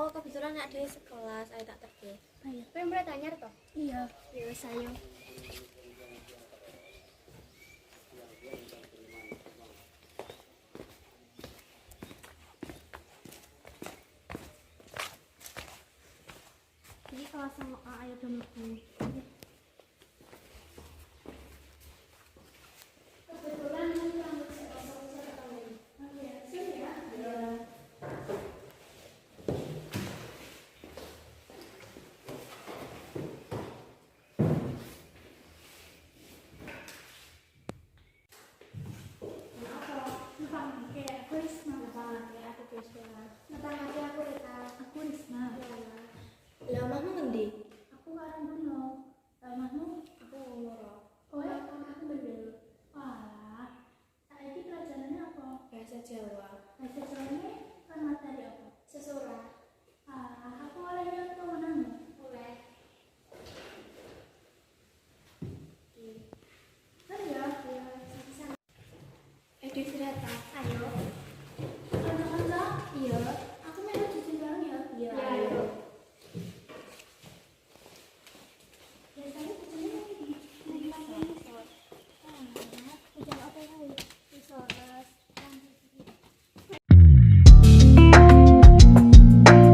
Oh, kebetulan anak dia sekelas, saya tak terke. Ayo, pengen mulai tanya toh? Iya. Iya, saya. Jadi kelas sama A ayo dong. Lah omahmu ngendi? Aku karang Bruno. Rumahmu? Aku ngomong. Oh, aku bener.